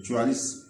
44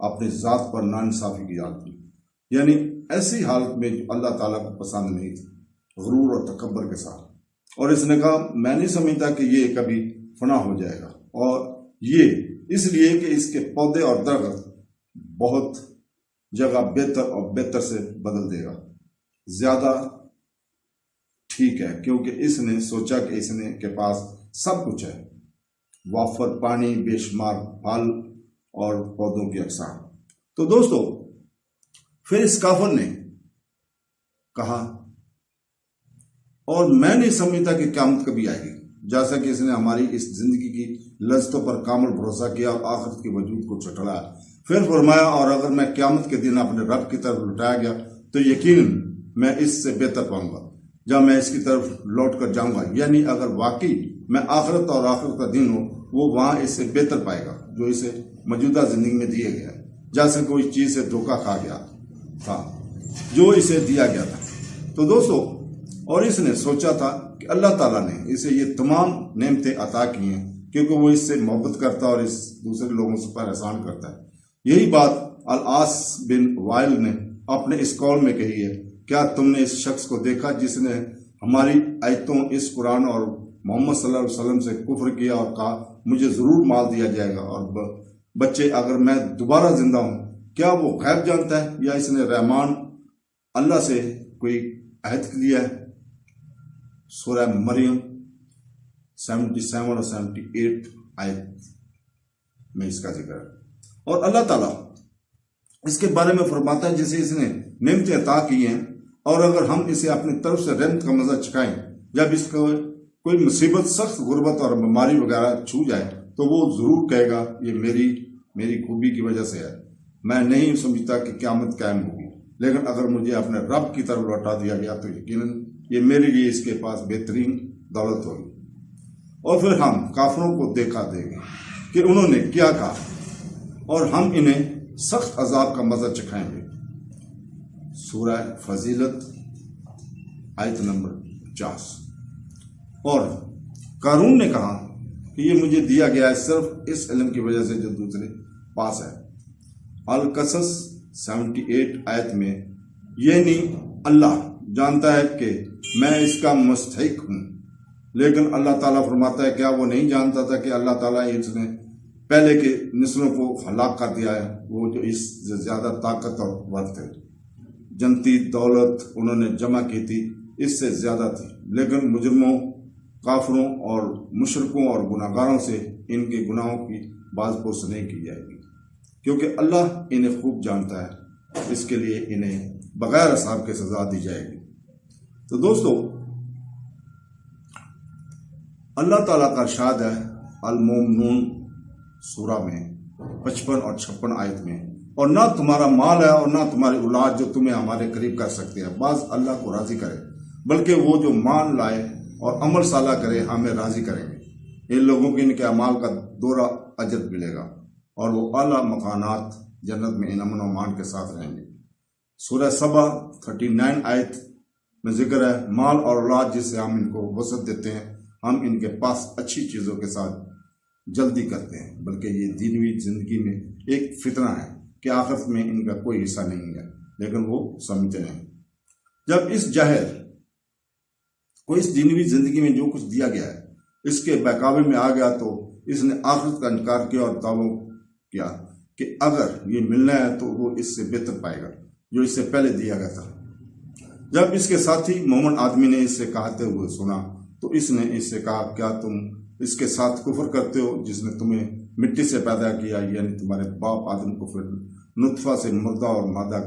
اپنی ذات پر ناانصافی کی حالت میں، یعنی ایسی حالت میں جو اللہ تعالیٰ کو پسند نہیں تھی، غرور اور تکبر کے ساتھ. اور اس نے کہا میں نہیں سمجھتا کہ یہ کبھی فنا ہو جائے گا، اور یہ اس لیے کہ اس کے پودے اور درخت بہت جگہ بہتر اور بہتر سے بدل دے گا، زیادہ ٹھیک ہے، کیونکہ اس نے سوچا کہ اس نے کے پاس سب کچھ ہے، وافر پانی، بے شمار پھل اور پودوں کی اقسام. تو دوستو پھر اس کافر نے کہا اور میں نہیں سمجھتا کہ قیامت کبھی آئے گی، جیسا کہ اس نے ہماری اس زندگی کی لذتوں پر کامل بھروسہ کیا اور آخرت کے وجود کو جھٹلایا. پھر فرمایا اور اگر میں قیامت کے دن اپنے رب کی طرف لوٹایا گیا تو یقیناً میں اس سے بہتر پاؤں گا جب میں اس کی طرف لوٹ کر جاؤں گا. یعنی اگر واقعی میں آخرت اور آخرت کا دن ہو، وہ وہاں اس سے بہتر پائے گا جو اسے موجودہ زندگی میں دیے گیا ہے، جیسے کوئی چیز سے دھوکہ کھا گیا تھا جو اسے دیا گیا تھا. تو دوستو اور اس نے سوچا تھا کہ اللہ تعالیٰ نے اسے یہ تمام نعمتیں عطا کی ہیں کیونکہ وہ اس سے محبت کرتا ہے اور اس دوسرے لوگوں سے پر احسان کرتا ہے. یہی بات العاص بن وائل نے اپنے اس قول میں کہی ہے، کیا تم نے اس شخص کو دیکھا جس نے ہماری آیتوں، اس قرآن اور محمد صلی اللہ علیہ وسلم سے کفر کیا اور کہا مجھے ضرور مال دیا جائے گا اور بچے اگر میں دوبارہ زندہ ہوں. کیا وہ غیب جانتا ہے یا اس نے رحمان اللہ سے کوئی عہد لیا ہے؟ سورہ مریم 77 اور 78 آیت میں اس کا ذکر ہے. اور اللہ تعالیٰ اس کے بارے میں فرماتا ہے جسے اس نے نعمتیں عطا کی ہیں، اور اگر ہم اسے اپنی طرف سے رحمت کا مزہ چکھائیں، جب اس کو کوئی مصیبت، سخت غربت اور بیماری وغیرہ چھو جائے تو وہ ضرور کہے گا یہ میری خوبی کی وجہ سے ہے، میں نہیں سمجھتا کہ قیامت قائم ہوگی. لیکن اگر مجھے اپنے رب کی طرف لوٹا دیا گیا تو یقیناً یہ میرے لیے اس کے پاس بہترین دولت ہوگی. اور پھر ہم کافروں کو دیکھا دیں گے کہ انہوں نے کیا کہا اور ہم انہیں سخت عذاب کا مزہ چکھائیں گے. سورہ فضیلت آیت نمبر 50. اور قارون نے کہا کہ یہ مجھے دیا گیا ہے صرف اس علم کی وجہ سے جو دوسرے پاس ہے. القصص 78 آیت میں یعنی اللہ جانتا ہے کہ میں اس کا مستحق ہوں، لیکن اللہ تعالیٰ فرماتا ہے کیا وہ نہیں جانتا تھا کہ اللہ تعالیٰ اس نے پہلے کے نسلوں کو ہلاک کر دیا ہے، وہ جو اس سے زیادہ طاقت اور ورث ہے. جنتی دولت انہوں نے جمع کی تھی اس سے زیادہ تھی، لیکن مجرموں، کافروں اور مشرکوں اور گناہگاروں سے ان کے گناہوں کی باز پرس نہیں کی جائے گی، کیونکہ اللہ انہیں خوب جانتا ہے، اس کے لیے انہیں بغیر حساب کے سزا دی جائے گی. تو دوستو اللہ تعالیٰ کا ارشاد ہے المومنون سورہ میں 55 اور 56 آیت میں، اور نہ تمہارا مال ہے اور نہ تمہاری اولاد جو تمہیں ہمارے قریب کر سکتے ہیں بعض اللہ کو راضی کرے، بلکہ وہ جو مان لائے اور عمل صالح کرے ہمیں راضی کریں گے. ان لوگوں کے ان کے اعمال کا دورہ اجر ملے گا اور وہ اعلیٰ مکانات جنت میں ان امن و امان کے ساتھ رہیں گے. سورہ سبا 39 آیت میں ذکر ہے مال اور اولاد جس سے ہم ان کو وسعت دیتے ہیں ہم ان کے پاس اچھی چیزوں کے ساتھ جلدی کرتے ہیں، بلکہ یہ دینوی زندگی میں ایک فتنہ ہے کہ آخرت میں ان کا کوئی حصہ نہیں ہے، لیکن وہ سمجھتے نہیں. جب اس جہر کو اس دینوی زندگی میں جو کچھ دیا گیا ہے اس کے بہکاوے میں آ گیا تو اس نے آخرت کا انکار کیا اور دعویٰ کیا کہ اگر یہ ملنا ہے تو وہ اس سے بہتر پائے گا جو اس سے پہلے دیا گیا تھا. جب اس کے ساتھی مومن آدمی نے اس سے کہتے ہوئے سنا تو اس نے اس سے کہا کیا تم اس کے ساتھ کفر کرتے ہو جس نے تمہیں مٹی سے پیدا کیا، یعنی تمہارے باپ آدم کو پھر نطفہ سے مردہ اور مادہ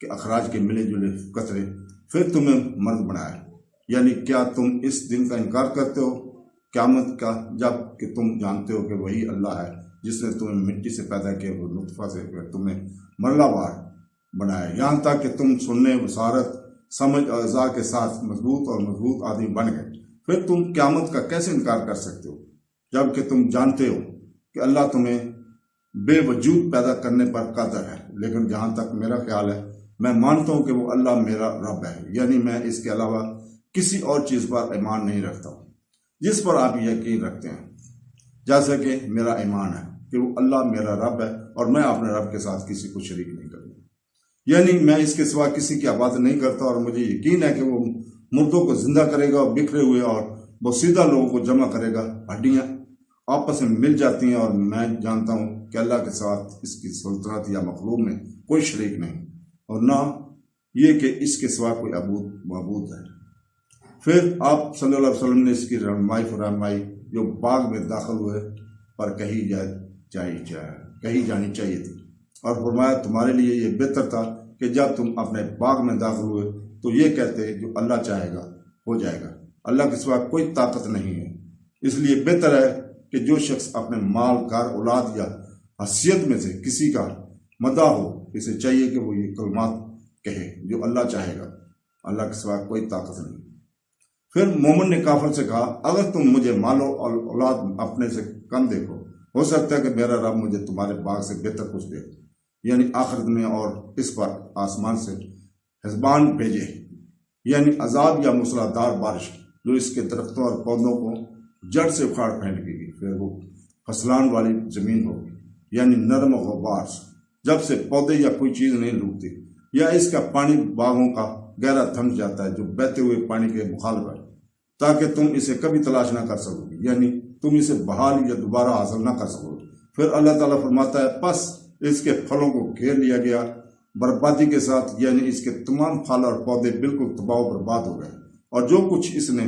کے اخراج کے ملے جلے قطرے پھر تمہیں مرد بنایا، یعنی کیا تم اس دن کا انکار کرتے ہو قیامت کا جب کہ تم جانتے ہو کہ وہی اللہ ہے جس نے تمہیں مٹی سے پیدا کیا، وہ نطفہ سے تمہیں مرلہ وار بنایا، یہاں تک کہ تم سننے، بصارت، سمجھ اور اعضاء کے ساتھ مضبوط آدمی بن گئے. پھر تم قیامت کا کیسے انکار کر سکتے ہو جب کہ تم جانتے ہو کہ اللہ تمہیں بے وجود پیدا کرنے پر قادر ہے. لیکن جہاں تک میرا خیال ہے میں مانتا ہوں کہ وہ اللہ میرا رب ہے، یعنی میں اس کے علاوہ کسی اور چیز پر ایمان نہیں رکھتا ہوں جس پر آپ یقین رکھتے ہیں، جیسا کہ میرا ایمان ہے کہ وہ اللہ میرا رب ہے اور میں اپنے رب کے ساتھ کسی کو شریک نہیں کروں، یعنی میں اس کے سوا کسی کی عبادت نہیں کرتا، اور مجھے یقین ہے کہ وہ مردوں کو زندہ کرے گا، بکھرے ہوئے اور بوسیدہ لوگوں کو جمع کرے گا۔ ہڈیاں آپس میں مل جاتی ہیں، اور میں جانتا ہوں کہ اللہ کے ساتھ اس کی سلطنت یا مخلوق میں کوئی شریک نہیں، اور نہ یہ کہ اس کے سوا کوئی معبود ہے۔ پھر آپ صلی اللہ علیہ وسلم نے اس کی فرمائی جو باغ میں داخل ہوئے پر کہی جانی چاہیے تھی، اور فرمایا تمہارے لیے یہ بہتر تھا کہ جب تم اپنے باغ میں داخل ہوئے تو یہ کہتے جو اللہ چاہے گا ہو جائے گا، اللہ کے سوا کوئی طاقت نہیں ہے۔ اس لیے بہتر ہے کہ جو شخص اپنے مال، گھر، اولاد یا حیثیت میں سے کسی کا مداح ہو، اسے چاہیے کہ وہ یہ کلمات کہے جو اللہ چاہے گا، اللہ کے سوا کوئی طاقت نہیں۔ پھر مومن نے کافر سے کہا اگر تم مجھے مال و اولاد اپنے سے کم دیکھو، ہو سکتا ہے کہ میرا رب مجھے تمہارے باغ سے بہتر کچھ دے، یعنی آخرت میں، اور اس پر آسمان سے حسبان بھیجے، یعنی عذاب یا موسلادھار بارش جو اس کے درختوں اور پودوں کو جڑ سے اکھاڑ پھینکے گی، پھر وہ پھسلان والی زمین ہوگی، یعنی نرم و غبار، جب سے پودے یا کوئی چیز نہیں روکتی، یا اس کا پانی باغوں کا گہرا تھمک جاتا ہے جو بہتے ہوئے پانی کے مخالف ہے، تاکہ تم اسے کبھی تلاش نہ کر سکو گی، یعنی تم اسے بحال یا دوبارہ حاصل نہ کر سکو گے۔ پھر اللہ تعالیٰ فرماتا ہے پس اس کے پھلوں کو گھیر لیا گیا بربادی کے ساتھ، یعنی اس کے تمام پھل اور پودے بالکل تباہ و برباد ہو گئے، اور جو کچھ اس نے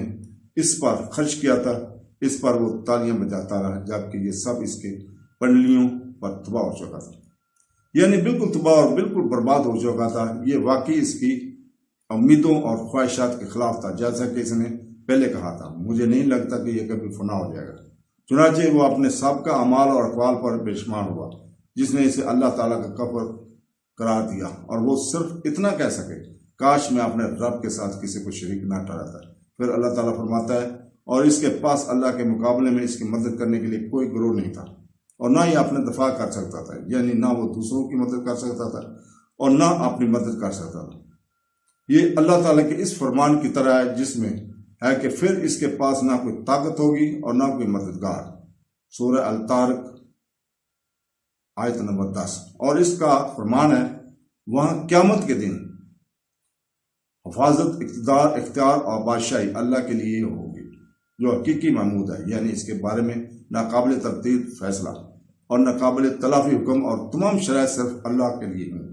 اس پر خرچ کیا تھا اس پر وہ تالیاں بجاتا رہا، جبکہ یہ سب اس کے پنڈلیوں پر تباہ ہو چکا تھا، یعنی بالکل تباہ اور بالکل برباد ہو چکا تھا۔ یہ واقعی اس کی امیدوں اور خواہشات کے خلاف تھا، جیسا کہ اس نے پہلے کہا تھا مجھے نہیں لگتا کہ یہ کبھی فنا ہو جائے گا۔ چنانچہ وہ اپنے سابقہ اعمال اور اقوال پر بےشمار ہوا جس نے اسے اللہ تعالیٰ کا کفر قرار دیا، اور وہ صرف اتنا کہہ سکے کاش میں اپنے رب کے ساتھ کسی کو شریک نہ ٹھہراتا۔ پھر اللہ تعالیٰ فرماتا ہے اور اس کے پاس اللہ کے مقابلے میں اس کی مدد کرنے کے لیے کوئی گروہ نہیں تھا، اور نہ ہی اپنے دفاع کر سکتا تھا، یعنی نہ وہ دوسروں کی مدد کر سکتا تھا اور نہ اپنی مدد کر سکتا تھا۔ یہ اللہ تعالیٰ کے اس فرمان کی طرح ہے جس میں ہے کہ پھر اس کے پاس نہ کوئی طاقت ہوگی اور نہ کوئی مددگار۔ سورہ الطارق آیت نمبر 10۔ اور اس کا فرمان ہے وہاں قیامت کے دن حفاظت، اقتدار، اختیار اور بادشاہی اللہ کے لیے ہوگی جو حقیقی محمود ہے، یعنی اس کے بارے میں ناقابل تبدیل فیصلہ اور ناقابل تلافی حکم اور تمام شرائط صرف اللہ کے لیے ہیں۔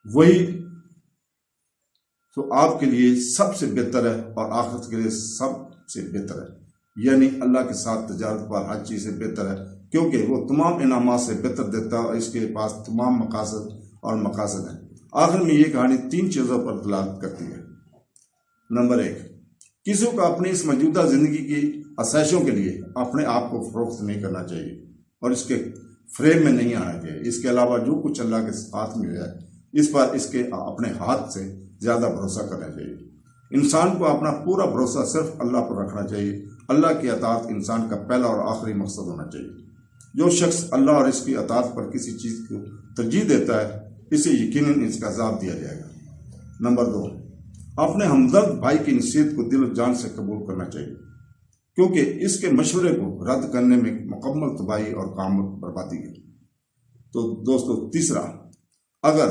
وہی تو آپ کے لیے سب سے بہتر ہے اور آخرت کے لیے سب سے بہتر ہے، یعنی اللہ کے ساتھ تجارت پر ہر چیز سے بہتر ہے، کیونکہ وہ تمام انعامات سے بہتر دیتا ہے اور اس کے پاس تمام مقاصد ہیں۔ آخر میں یہ کہانی 3 چیزوں پر دلالت کرتی ہے۔ نمبر 1، کسی کو اپنی اس موجودہ زندگی کی آسائشوں کے لیے اپنے آپ کو فروخت نہیں کرنا چاہیے اور اس کے فریم میں نہیں آنا چاہیے۔ اس کے علاوہ جو کچھ اللہ کے ہاتھ میں ہے اس پر اس کے اپنے ہاتھ سے زیادہ بھروسہ کرنا چاہیے۔ انسان کو اپنا پورا بھروسہ صرف اللہ پر رکھنا چاہیے۔ اللہ کی اطاعت انسان کا پہلا اور آخری مقصد ہونا چاہیے۔ جو شخص اللہ اور اس کی اطاعت پر کسی چیز کو ترجیح دیتا ہے اسے یقیناً اس کا عذاب دیا جائے گا۔ نمبر 2، اپنے ہمدرد بھائی کی نصیحت کو دل و جان سے قبول کرنا چاہیے، کیونکہ اس کے مشورے کو رد کرنے میں مکمل تباہی اور کامل بربادی ہے۔ تو دوستو، تیسرا، اگر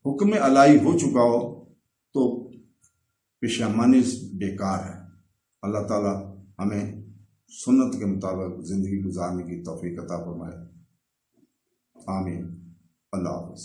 حکم الہی ہو چکا ہو تو پشیمانی بیکار ہے۔ اللہ تعالیٰ ہمیں سنت کے مطابق زندگی گزارنے کی توفیق عطا فرمائے۔ آمین۔ اللہ حافظ۔